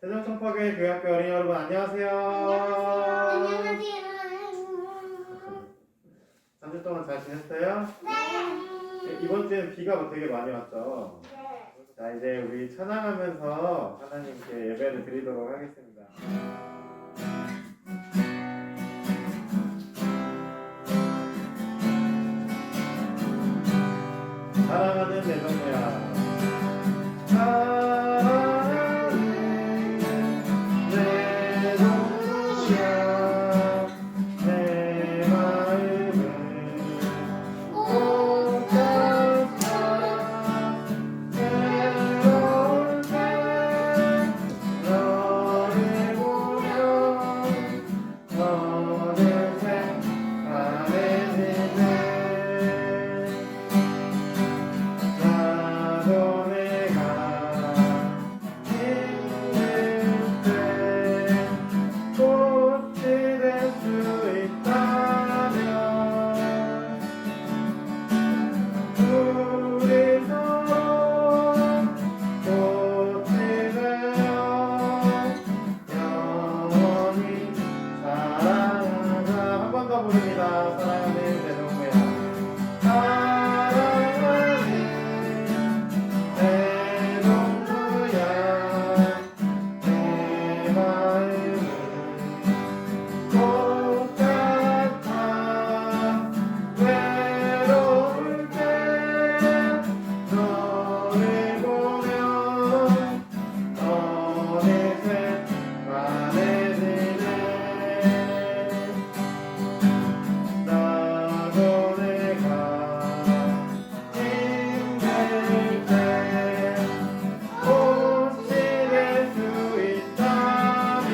세종청파교회 교회학교 어린이 여러분 안녕하세요. 안녕하세요. 3주 동안 잘 지냈어요? 네. 이번 주엔 비가 되게 많이 왔죠? 네. 자, 이제 우리 찬양하면서 하나님께 예배를 드리도록 하겠습니다. 사랑하는 내 동무야, 사랑하는 내 동무야, 내 마음은 꽃같아. 외로울 때 너를 보면 어느새 밤해지네. 나도 내가 힘들 때 꽃이 될 수 있다면 우리 서로 꽃이 되어 영원히 사랑하자. 한 번 더 부릅니다. 사랑하는 내 동무야, 사랑하는 내 동무야, 내 마음은 꽃같아. 외로울 때 너를 보면 어느새 환해지네. 나도 내가 힘들 때 꽃이 될 수 있다면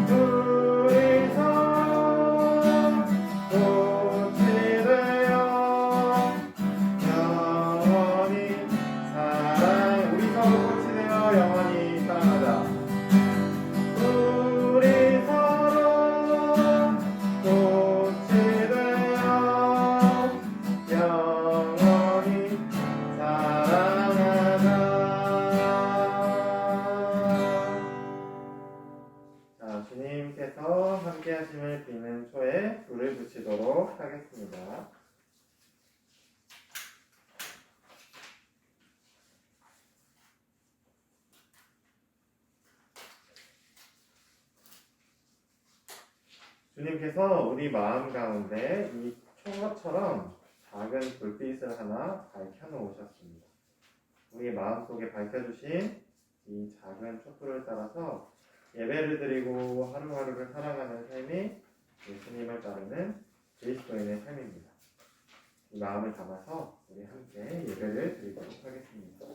우리 서로 꽃이 되어 영원히 우리 서로 꽃이 되어 영원히 사랑하자. 우리 서로 꽃이 되어 영원히 사랑하자. 자, 주님께서 함께 하심을 비는 초에 불을 붙이도록 하겠습니다. 주님께서 우리 마음 가운데 이 총것처럼 작은 불빛을 하나 밝혀놓으셨습니다. 우리 마음속에 밝혀주신 이 작은 촛불을 따라서 예배를 드리고 하루하루를 살아가는 삶이 예수님을 따르는 그리스도인의 삶입니다. 이 마음을 담아서 우리 함께 예배를 드리도록 하겠습니다.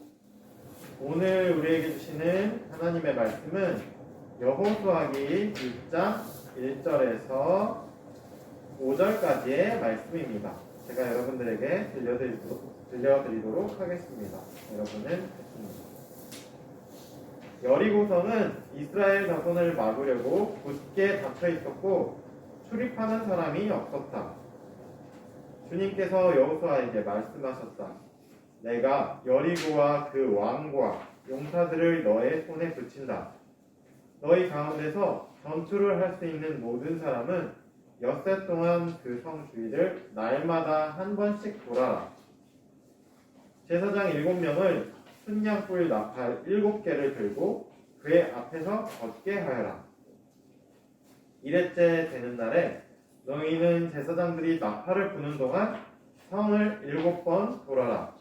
오늘 우리에게 주시는 하나님의 말씀은 여호수아기 1장 1절에서 5절까지의 말씀입니다. 제가 여러분들에게 들려드리도록 하겠습니다. 여러분은 듣습니다. 여리고성은 이스라엘 자손을 막으려고 굳게 닫혀 있었고 출입하는 사람이 없었다. 주님께서 여호수아에게 말씀하셨다. 내가 여리고와 그 왕과 용사들을 너의 손에 붙인다. 너희 가운데서 전투를 할 수 있는 모든 사람은 엿새 동안 그 성 주위를 날마다 한 번씩 돌아라. 제사장 7명을 순양불 나팔 7개를 들고 그의 앞에서 걷게 하여라. 이랬째 되는 날에 너희는 제사장들이 나팔을 부는 동안 성을 7번 돌아라.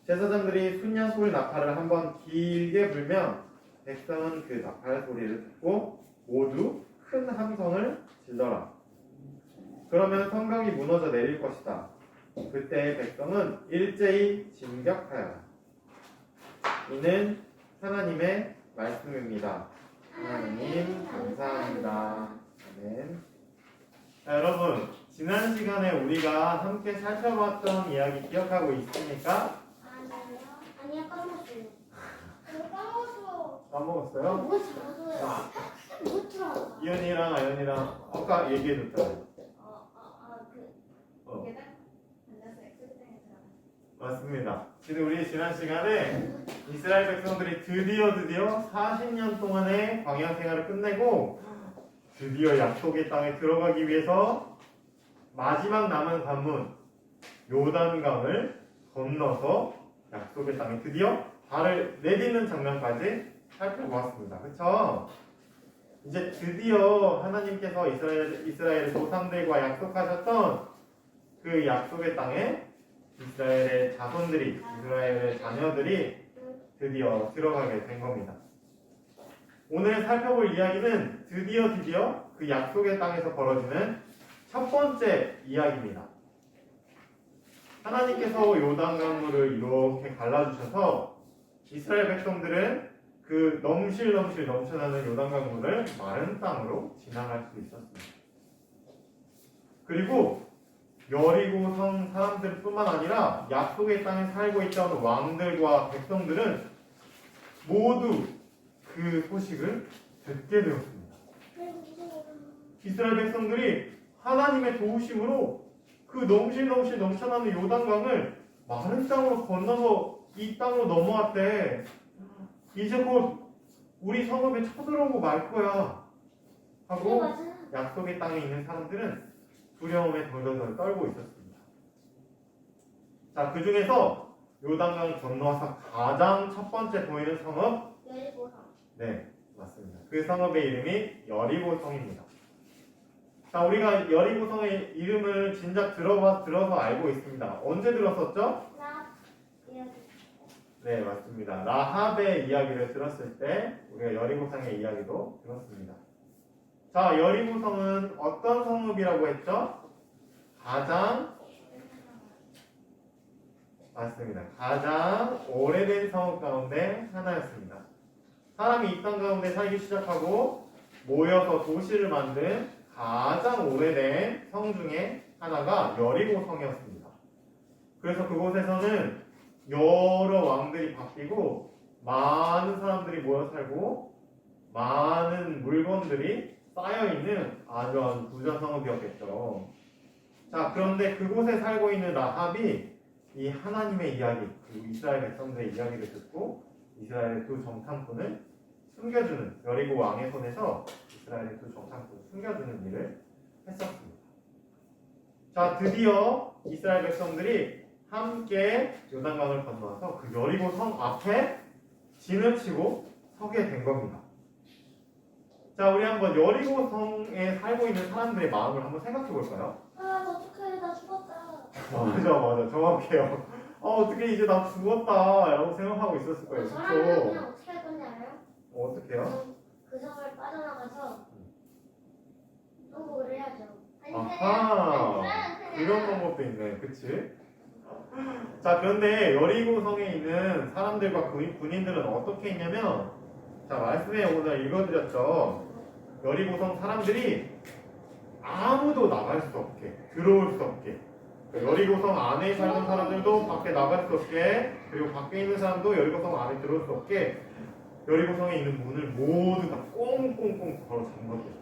제사장들이 순양불 나팔을 한번 길게 불면 백성은 그 나팔 소리를 듣고 모두 큰 함성을 질러라. 그러면 성벽이 무너져 내릴 것이다. 그때 백성은 일제히 진격하여라. 이는 하나님의 말씀입니다. 하나님 감사합니다. 아멘. 자, 여러분, 지난 시간에 우리가 함께 살펴봤던 이야기 기억하고 있습니까? 아니요, 까먹었어요. 까먹었어. 까먹었어요? 못 들었어요. 못 들어. 이현이랑 아연이랑 아까 얘기해줬잖아요. 계단? 앉아서 엑셀장에 들어가. 맞습니다. 지금 우리 지난 시간에 이스라엘 백성들이 드디어 40년 동안의 광야 생활을 끝내고 드디어 약속의 땅에 들어가기 위해서 마지막 남은 관문 요단강을 건너서 약속의 땅에 드디어 발을 내딛는 장면까지 살펴보았습니다. 그쵸? 이제 드디어 하나님께서 이스라엘의 조상들과 약속하셨던 그 약속의 땅에 이스라엘의 자손들이, 이스라엘의 자녀들이 드디어 들어가게 된 겁니다. 오늘 살펴볼 이야기는 드디어 그 약속의 땅에서 벌어지는 첫 번째 이야기입니다. 하나님께서 요단강물을 이렇게 갈라주셔서 이스라엘 백성들은 그 넘실넘실 넘쳐나는 요단강물을 마른 땅으로 지나갈 수 있었습니다. 그리고 여리고 성 사람들뿐만 아니라 약속의 땅에 살고 있던 왕들과 백성들은 모두 그 소식을 듣게 되었습니다. 이스라엘 백성들이 하나님의 도우심으로 그 넘실넘실 넘쳐나는 요단강을 마른 땅으로 건너서 이 땅으로 넘어왔대. 이제 곧 우리 성읍에 쳐들어오고 말 거야 하고 약속의 땅에 있는 사람들은 두려움에 덜덜덜 떨고 있었습니다. 자, 그 중에서 요단강 건너와서 가장 첫 번째 보이는 성읍, 여리고성. 네, 맞습니다. 그 성읍의 이름이 여리고성입니다. 자, 우리가 여리고성의 이름을 진작 들어서 알고 있습니다. 언제 들었었죠? 네, 맞습니다. 라합의 이야기를 들었을 때 우리가 여리고성의 이야기도 들었습니다. 자, 여리고성은 어떤 성읍이라고 했죠? 맞습니다. 가장 오래된 성읍 가운데 하나였습니다. 사람이 이 땅 가운데 살기 시작하고 모여서 도시를 만든 가장 오래된 성 중에 하나가 여리고성이었습니다. 그래서 그곳에서는 여러 왕들이 바뀌고 많은 사람들이 모여 살고 많은 물건들이 쌓여있는 아주 부자 성읍이었겠죠. 자, 그런데 그곳에 살고 있는 라합이 이 하나님의 이야기, 그리고 이스라엘 백성들의 이야기를 듣고 이스라엘의 두 정탐꾼을 숨겨주는, 여리고 왕의 손에서 이스라엘의 두 정탐꾼을 숨겨주는 일을 했었습니다. 자, 드디어 이스라엘 백성들이 함께 요단강을 건너서 그 여리고 성 앞에 진을 치고 서게 된 겁니다. 자, 우리 한번 여리고 성에 살고 있는 사람들의 마음을 한번 생각해 볼까요? 어떡해, 나 죽었다. 맞아, 정확해요. 어떻게 이제 나 죽었다 라고 생각하고 있었을 거예요. 사람은 그쵸? 그냥 어떻게 할 건지 알아요? 어떻게요? 그 성을 빠져나가서 통곡을 해야죠. 아하, 그런 방법도 있네. 그치? 자, 그런데 여리고성에 있는 사람들과 군인들은 어떻게 했냐면, 자, 말씀에 오늘 읽어드렸죠. 여리고성 사람들이 아무도 나갈 수 없게, 들어올 수 없게, 여리고성 안에 사는 사람들도 밖에 나갈 수 없게, 그리고 밖에 있는 사람도 여리고성 안에 들어올 수 없게 여리고성에 있는 문을 모두 다 꽁꽁꽁 걸어 잠궜대요.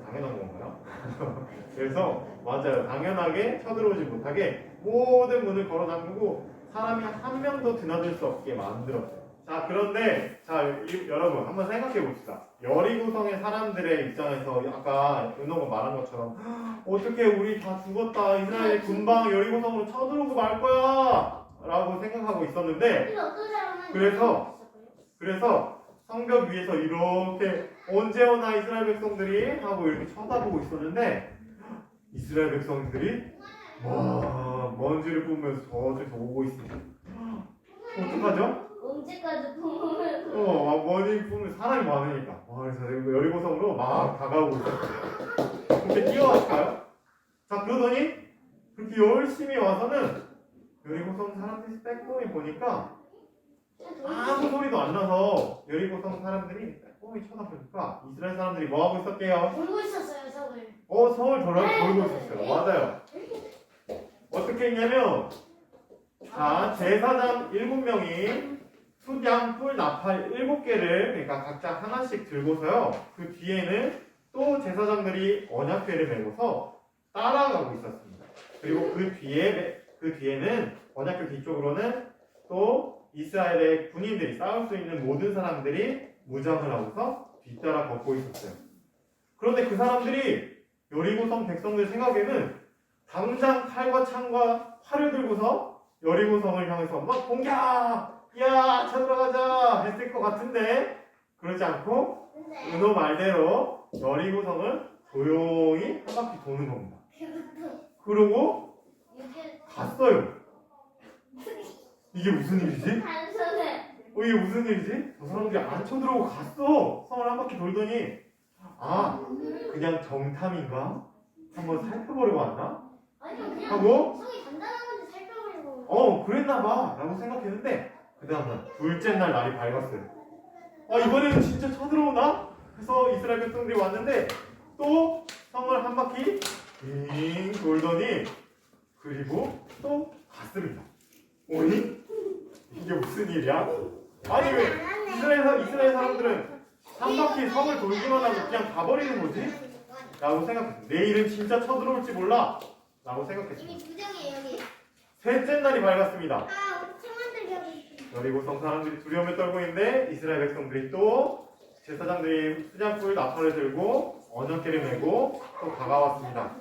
당연한 건가요? 그래서 맞아요. 당연하게 쳐들어오지 못하게 모든 문을 걸어 잠그고 사람이 한 명도 드나들 수 없게 만들었어요. 자, 그런데 여러분 한번 생각해 봅시다. 여리고성의 사람들의 입장에서 아까 은호가 말한 것처럼 어떻게 우리 다 죽었다. 이스라엘이 금방 여리고성으로 쳐들어오고 말 거야 라고 생각하고 있었는데, 그래서 성벽 위에서 이렇게 언제 오나 이스라엘 백성들이 하고 이렇게 쳐다보고 있었는데, 이스라엘 백성들이 먼지를 뿜으면서 저쪽에서 오고 있습니다. 어떡하죠? 언제까지 보면 먼지 뿜으면 사람이 많으니까. 그래서 여리고성으로 막 다가오고 있었어요. 근데 뛰어왔을까요? 자, 그러더니 그렇게 열심히 와서는 여리고성 사람들이 빼꼼히 보니까 아무 소리도 안 나서 여리고성 사람들이 빼꼼히 쳐다보니까 이스라엘 사람들이 뭐 하고 있었게요? 돌고 있었어요, 성을. 성을 돌고 있었어요. 맞아요. 어떻게 했냐면, 자, 제사장 7명이 수양, 뿔, 나팔 7개를 그러니까 각자 하나씩 들고서요. 그 뒤에는 또 제사장들이 언약궤를 메고서 따라가고 있었습니다. 그리고 그 그 뒤에는 언약궤 뒤쪽으로는 또 이스라엘의 군인들이 싸울 수 있는 모든 사람들이 무장을 하고서 뒤따라 걷고 있었어요. 그런데 그 사람들이 여리고성 백성들 생각에는 당장 칼과 창과 활을 들고서 여리고성을 향해서 막 공격! 야, 쳐들어가자! 했을 것 같은데 그러지 않고 근데 은호 말대로 여리고성을 조용히 한 바퀴 도는 겁니다. 그러고 이게 갔어요. 이게 무슨 일이지? 단순해. 이게 무슨 일이지? 저 사람들이 안 쳐들어오고 갔어. 성을 한 바퀴 돌더니 그냥 정탐인가? 한번 살펴보려고 왔나? 아니요 그냥 하고 성이 단단한 건지 살펴보려고. 그랬나봐 라고 생각했는데 그 다음날 둘째 날 날이 밝았어요. 이번에는 진짜 쳐들어오나? 그래서 이스라엘 백성들이 왔는데 또 성을 한 바퀴 빙 돌더니 그리고 또 갔습니다. 오니? 이게 무슨 일이야? 아니 왜 이스라엘 사람들은 한 바퀴 성을 돌기만 하고 그냥 가버리는 거지? 라고 생각했어요. 내일은 진짜 쳐들어올지 몰라 라고 생각했어요. 이미 두 장이에요 여기. 셋째 날이 밝았습니다. 엄청 만들게 하고 있어. 여리고성 사람들이 두려움에 떨고 있는데 이스라엘 백성들이 또 제사장들이 수장풀 나팔을 들고 언약궤를 메고 또 다가왔습니다.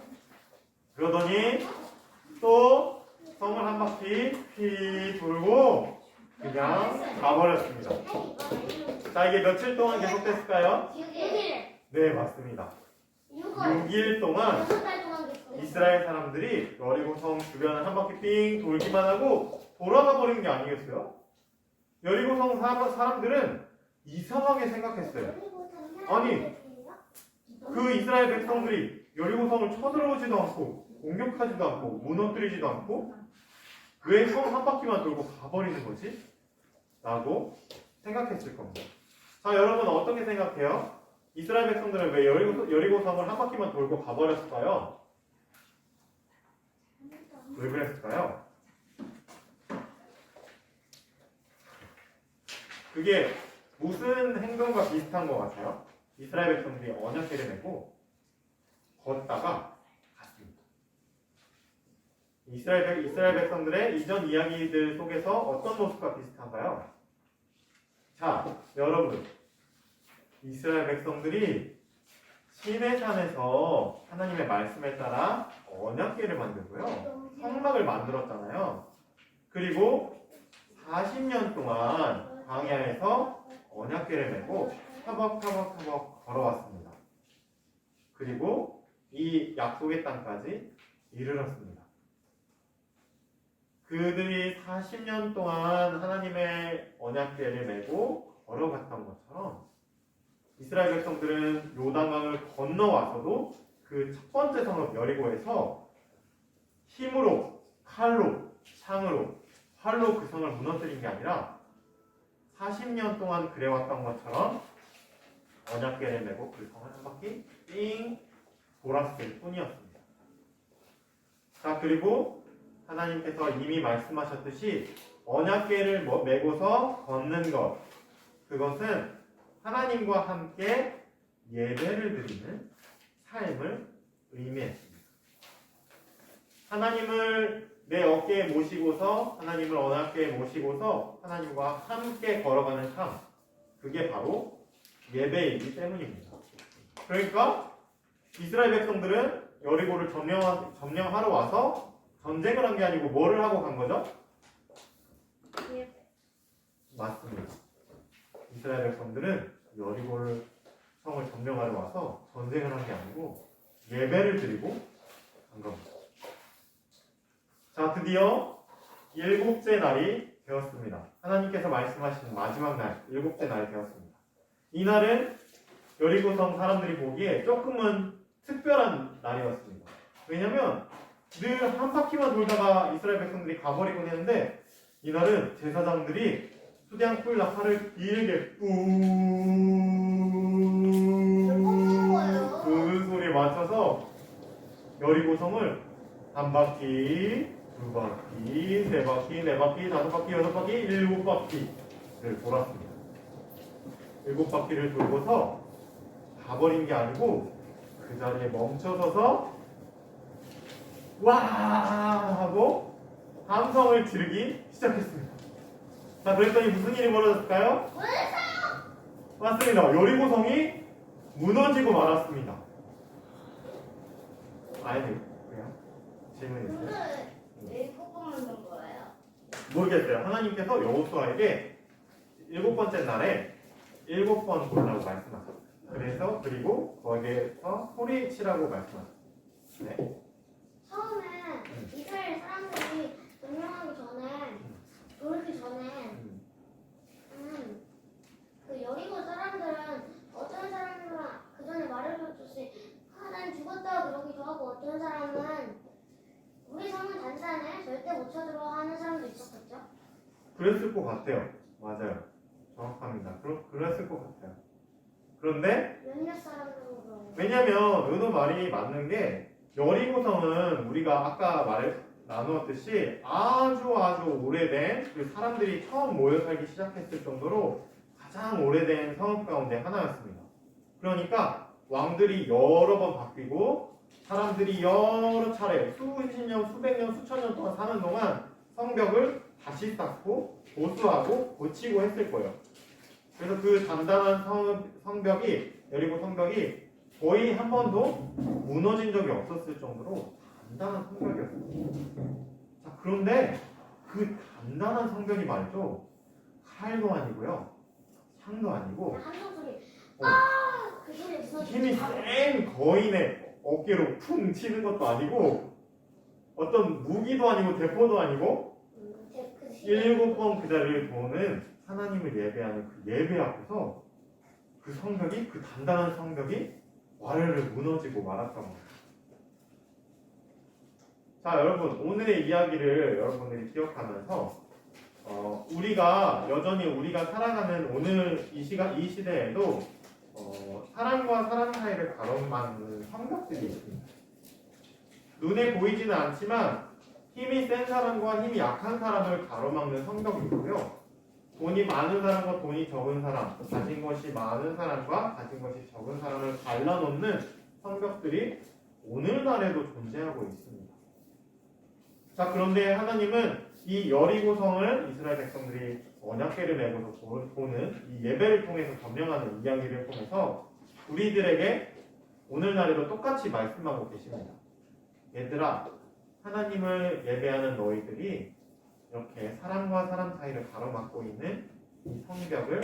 그러더니 또 성을 한 바퀴 휘 돌고 그냥 가버렸습니다. 자, 이게 며칠 동안 계속됐을까요? 6일. 네, 맞습니다. 6월. 6일 동안 6달 동안 계속. 이스라엘 사람들이 여리고성 주변을 한 바퀴 삥 돌기만 하고 돌아가 버리는 게 아니겠어요? 여리고성 사람들은 이상하게 생각했어요. 아니, 그 이스라엘 백성들이 여리고성을 쳐들어오지도 않고 공격하지도 않고 무너뜨리지도 않고 왜 성 한 바퀴만 돌고 가버리는 거지? 라고 생각했을 겁니다. 자, 여러분 어떻게 생각해요? 이스라엘 백성들은 왜 여리고성을 한 바퀴만 돌고 가버렸을까요? 왜 그랬을까요? 그게 무슨 행동과 비슷한 것 같아요? 이스라엘 백성들이 언약궤를 메고 걷다가 갔습니다. 이스라엘 백성들의 이전 이야기들 속에서 어떤 모습과 비슷한가요? 자, 여러분, 이스라엘 백성들이 시내산에서 하나님의 말씀에 따라 언약궤를 만들고요, 성막을 만들었잖아요. 그리고 40년 동안 광야에서 언약궤를 메고 터벅터벅터벅 걸어왔습니다. 그리고 이 약속의 땅까지 이르렀습니다. 그들이 40년 동안 하나님의 언약궤를 메고 걸어갔던 것처럼 이스라엘 백성들은 요단강을 건너와서도 그 첫 번째 성읍 여리고에서 힘으로, 칼로, 창으로, 활로 그 성을 무너뜨린 게 아니라 40년 동안 그래왔던 것처럼 언약궤를 메고 그 성을 한 바퀴 삥 돌았을 뿐이었습니다. 자, 그리고 하나님께서 이미 말씀하셨듯이 언약궤를 메고서 걷는 것, 그것은 하나님과 함께 예배를 드리는 삶을 의미했습니다. 하나님을 내 어깨에 모시고서 하나님을 언약궤에 모시고서 하나님과 함께 걸어가는 삶, 그게 바로 예배이기 때문입니다. 그러니까 이스라엘 백성들은 여리고를 점령하러 와서 전쟁을 한 게 아니고 뭐를 하고 간 거죠? 맞습니다. 이스라엘 백성들은 여리고를 성을 점령하러 와서 전쟁을 한 게 아니고 예배를 드리고 간 겁니다. 자, 드디어 7째 날이 되었습니다. 하나님께서 말씀하신 마지막 날, 7째 날이 되었습니다. 이날은 여리고성 사람들이 보기에 조금은 특별한 날이었습니다. 왜냐면 늘 한 바퀴만 돌다가 이스라엘 백성들이 가버리곤 했는데 이날은 제사장들이 수량풀 나팔을 길게 그 소리에 맞춰서 여리고성을 한 바퀴, 두 바퀴, 세 바퀴, 네 바퀴, 다섯 바퀴, 여섯 바퀴, 7바퀴를 돌았습니다. 7바퀴를 돌고서 가버린 게 아니고 그 자리에 멈춰서서 와 하고 함성을 지르기 시작했습니다. 자, 그랬더니 무슨 일이 벌어졌을까요? 맞습니다. 여리고성이 무너지고 말았습니다. 아이들, 그래요? 질문 있어요? 근데 7번 만든 거예요? 모르겠어요. 하나님께서 여호수아에게 7번째 날에 7번 보라고 말씀하셨어요. 그래서 그리고 거기에서 소리치라고 말씀하셨어요. 네. 처음에 이스라엘 사람들이 점령하기 전에 돌기 전에 그 여리고 사람들은 어떤 사람들은 그 전에 말해줬듯이 난 죽었다 그러기도 하고 어떤 사람은 우리 성은 단단해 절대 못 쳐들어 하는 사람도 있었겠죠? 그랬을 것 같아요. 맞아요. 정확합니다. 그랬을 것 같아요. 그런데 몇몇 사람들은 그런 왜냐면 은호 말이 맞는 게 여리고성은 우리가 아까 나누었듯이 아주 오래된 그 사람들이 처음 모여 살기 시작했을 정도로 가장 오래된 성읍 가운데 하나였습니다. 그러니까 왕들이 여러 번 바뀌고 사람들이 여러 차례 수십 년, 수백 년, 수천 년 동안 사는 동안 성벽을 다시 쌓고 보수하고 고치고 했을 거예요. 그래서 그 단단한 성벽이 여리고 성벽이 거의 한 번도 무너진 적이 없었을 정도로 단단한 성벽이었어요. 자, 그런데 그 단단한 성벽이 말이죠. 칼도 아니고요. 창도 아니고 함성 소리 어. 그 소리 무슨 힘이 센 거인의 어깨로 쿵 치는 것도 아니고 어떤 무기도 아니고 대포도 아니고 7번 그 자리를 도는 하나님을 예배하는 그 예배 앞에서 그 성벽이 그 단단한 성벽이 와르르 무너지고 말았다고 합니다. 자, 여러분 오늘의 이야기를 여러분들이 기억하면서 우리가 여전히 우리가 살아가는 오늘 이 시대에도 사람과 사람 사이를 가로막는 성벽들이 있습니다. 눈에 보이지는 않지만 힘이 센 사람과 힘이 약한 사람을 가로막는 성벽이 있고요. 돈이 많은 사람과 돈이 적은 사람, 가진 것이 많은 사람과 가진 것이 적은 사람을 갈라놓는 성벽들이 오늘날에도 존재하고 있습니다. 자, 그런데 하나님은 이 여리고성을 이스라엘 백성들이 언약궤를 메고서 보는 이 예배를 통해서 점령하는 이야기를 통해서 우리들에게 오늘날에도 똑같이 말씀하고 계십니다. 얘들아, 하나님을 예배하는 너희들이 이렇게 사람과 사람 사이를 가로막고 있는 이 성벽을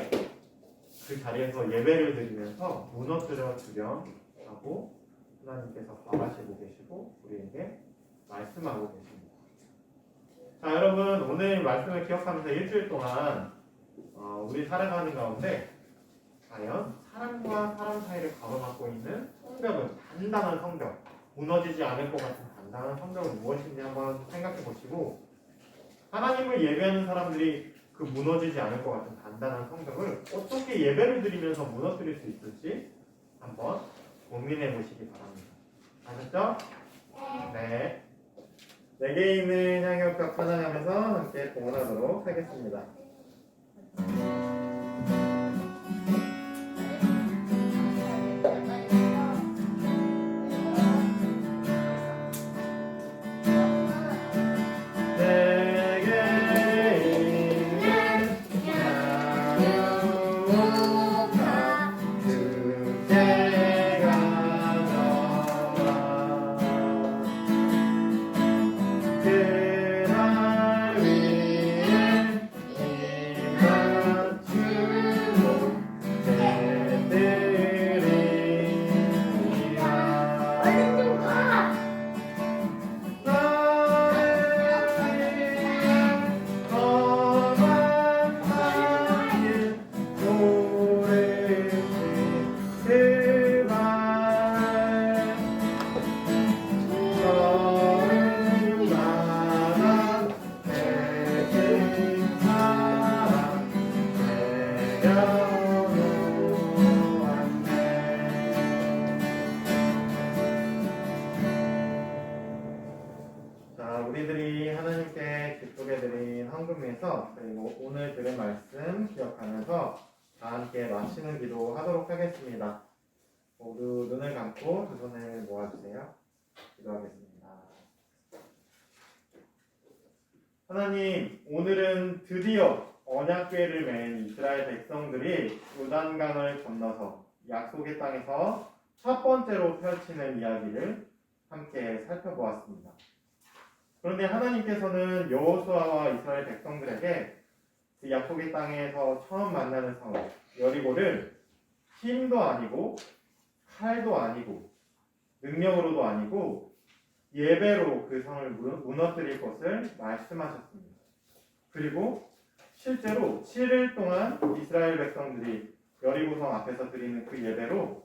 그 자리에서 예배를 드리면서 무너뜨려 주렴하고 하나님께서 바라시고 계시고 우리에게 말씀하고 계십니다. 자, 여러분 오늘 말씀을 기억하면서 일주일 동안 우리 살아가는 가운데 과연 사람과 사람 사이를 가로막고 있는 성벽은 단단한 성벽, 무너지지 않을 것 같은 단단한 성벽은 무엇인지 한번 생각해 보시고 하나님을 예배하는 사람들이 그 무너지지 않을 것 같은 단단한 성벽을 어떻게 예배를 드리면서 무너뜨릴 수 있을지 한번 고민해 보시기 바랍니다. 아셨죠? 네. 내게 있는 향유값 찬양하면서 함께 공헌하도록 하겠습니다. 우리들이 하나님께 기쁘게 드린 헌금에서 그리고 오늘 들은 말씀 기억하면서 다 함께 마치는 기도 하도록 하겠습니다. 모두 눈을 감고 두 손을 모아주세요. 기도하겠습니다. 하나님, 오늘은 드디어 언약궤를 맨 이스라엘 백성들이 요단강을 건너서 약속의 땅에서 첫 번째로 펼치는 이야기를 함께 살펴보았습니다. 그런데 하나님께서는 여호수아와 이스라엘 백성들에게 그 약속의 땅에서 처음 만나는 성 여리고를 힘도 아니고 칼도 아니고 능력으로도 아니고 예배로 그 성을 무너뜨릴 것을 말씀하셨습니다. 그리고 실제로 7일 동안 이스라엘 백성들이 여리고성 앞에서 드리는 그 예배로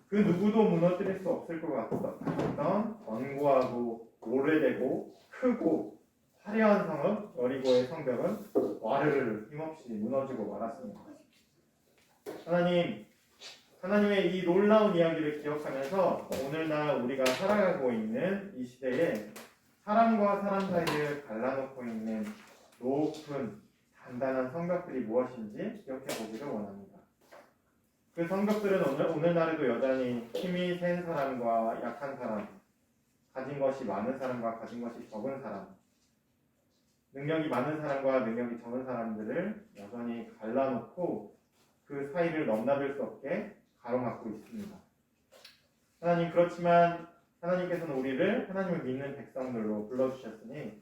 그 누구도 무너뜨릴 수 없을 것 같던 견고하고 오래되고 크고 화려한 성읍 여리고의 성벽은 와르르 힘없이 무너지고 말았습니다. 하나님의 이 놀라운 이야기를 기억하면서 오늘날 우리가 살아가고 있는 이 시대에 사람과 사람 사이를 갈라놓고 있는 높은 단단한 성벽들이 무엇인지 기억해 보기를 원합니다. 그 성벽들은 오늘날에도 여전히 힘이 센 사람과 약한 사람, 가진 것이 많은 사람과 가진 것이 적은 사람, 능력이 많은 사람과 능력이 적은 사람들을 여전히 갈라놓고 그 사이를 넘나들 수 없게 가로막고 있습니다. 하나님, 그렇지만 하나님께서는 우리를 하나님을 믿는 백성들로 불러주셨으니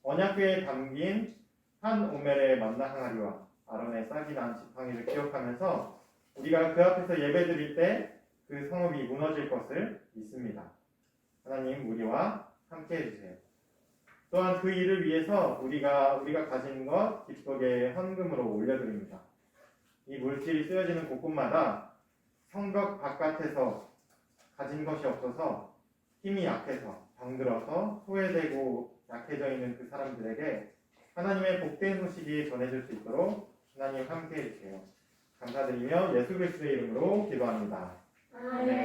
언약궤에 담긴 한 오멜의 만나 항아리와 아론의 싹이 난 지팡이를 기억하면서 우리가 그 앞에서 예배드릴 때 그 성읍이 무너질 것을 믿습니다. 하나님, 우리와 함께 해주세요. 또한 그 일을 위해서 우리가 가진 것 기쁘게 헌금으로 올려드립니다. 이 물질이 쓰여지는 곳곳마다 성벽 바깥에서 가진 것이 없어서 힘이 약해서 병들어서 소외되고 약해져 있는 그 사람들에게 하나님의 복된 소식이 전해질 수 있도록 하나님 함께 해주세요. 감사드리며 예수 그리스도의 이름으로 기도합니다. 아멘.